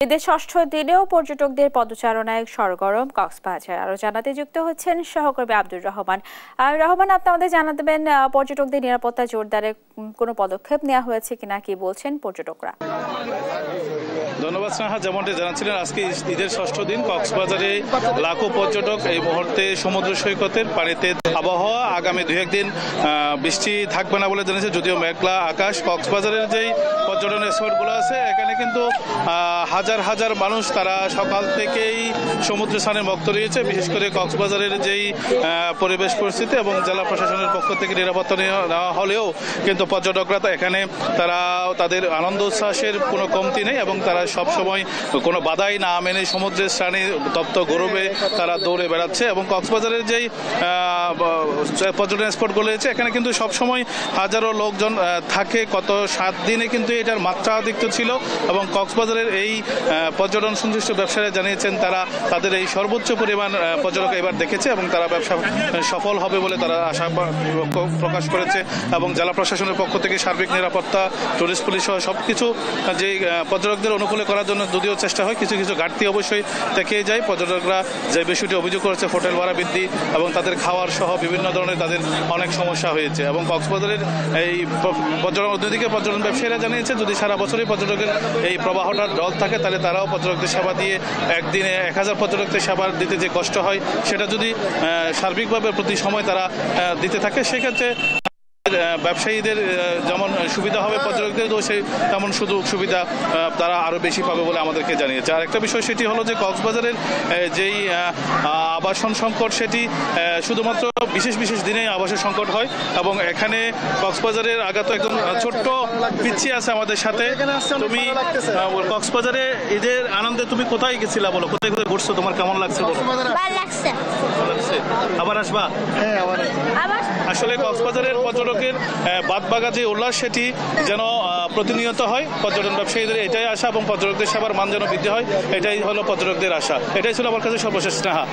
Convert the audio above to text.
ঈদের ষষ্ঠ দিনেও পর্যটকদের পদচারণায় সরগরম কক্সবাজার। আরো জানাতে যুক্ত হচ্ছেন সহকর্মী আব্দুর রহমান। রহমান, আপনি আমাদের জানা দেবেন পর্যটকদের নিরাপত্তা জোরদারে কোনো পদক্ষেপ নেওয়া হয়েছে কিনা, কি বলছেন পর্যটকরা? ধন্যবাদ স্নেহা। যেমনটি জানাচ্ছিলেন, আজকে ঈদের ষষ্ঠ দিন কক্সবাজারে লাখো পর্যটক এই মুহূর্তে সমুদ্র সৈকতের পানিতে। আবহাওয়া আগামী 2-1 দিন বৃষ্টি থাকবে না বলে জানিয়েছে, যদিও মেঘলা আকাশ। কক্সবাজারের যেই পর্যটন স্পটগুলো আছে এখানে কিন্তু হাজার হাজার মানুষ তারা সকাল থেকেই সমুদ্র স্নানে মত্ত রয়েছে। বিশেষ করে কক্সবাজারের যেই পরিবেশ পরিস্থিতি এবং জেলা প্রশাসনের পক্ষ থেকে নিরাপত্তা নেওয়া হলেও কিন্তু পর্যটকরা তো এখানে তারা তাদের আনন্দ উচ্ছ্বাসের কোনো কমতি নেই এবং তারা সব সময় কোনো বাধাই না মেনে সমুদ্রের স্নানে তপ্ত গৌরবে তারা দৌড়ে বেড়াচ্ছে। এবং কক্সবাজারের যেই পর্যটন স্পটগুলো রয়েছে এখানে কিন্তু সবসময় হাজারো লোকজন থাকে। গত 7 দিনে কিন্তু এটার মাত্রা অধিক ছিল এবং কক্সবাজারের এই পর্যটন সংশ্লিষ্ট ব্যবসায়ীরা জানিয়েছেন তারা তাদের এই সর্বোচ্চ পরিমাণ পর্যটক এবার দেখেছে এবং তারা ব্যবসা সফল হবে বলে তারা আশা প্রকাশ করেছে। এবং জেলা প্রশাসনের পক্ষ থেকে সার্বিক নিরাপত্তা, টুরিস্ট পুলিশ সহ সবকিছু যে পর্যটকদের অনুকূলে করার জন্য যদিও চেষ্টা হয়, কিছু কিছু ঘাটতি অবশ্যই দেখে যায়। পর্যটকরা যে বিষয়টি অভিযোগ করেছে হোটেল ভাড়া বৃদ্ধি এবং তাদের খাওয়ার সহ বিভিন্ন ধরনের তাদের অনেক সমস্যা হয়েছে। এবং কক্সবাজারের এই পর্যটন অন্যদিকে পর্যটন ব্যবসায়ীরা জানিয়েছে যদি সারা বছরই পর্যটকের এই প্রবাহটার ঢল থাকে তাহলে তারাও পর্যটকদের সেবা দিয়ে একদিনে 1000 পর্যটকদের সেবা দিতে যে কষ্ট হয় সেটা যদি সার্বিকভাবে প্রতি সময় তারা দিতে থাকে সেক্ষেত্রে ব্যবসায়ীদের যেমন সুবিধা হবে, পর্যটকদেরও সেই তেমন সুবিধা তারা আরও বেশি পাবে বলে আমাদেরকে জানিয়েছে। আরেকটা বিষয় সেটি হলো যে কক্সবাজারের যেই আবাসন সংকট সেটি শুধুমাত্র বিশেষ বিশেষ দিনেই আবাসের সংকট হয় এবং এখানে কক্সবাজারের আগাত একদম ছোট্ট পিচ্ছি আছে আমাদের সাথে। তুমি কক্সবাজারে ঈদের আনন্দে তুমি কোথায় গেছিলা বলো, কোথায় কোথায় ঘুরছো, তোমার কেমন লাগছে বলো? আবার আসবা? হ্যাঁ, আবার। আসলে কক্সবাজারের পর্যটকের বাদবাগা যে উল্লাস সেটি যেন প্রতিনিয়ত হয়। পর্যটন ব্যবসায়ীদের এটাই আশা এবং পর্যটকদের সেবার মান যেন বৃদ্ধি হয়, এটাই হলো পর্যটকদের আশা। এটাই ছিল আমার কাছে সর্বশেষ স্নেহা।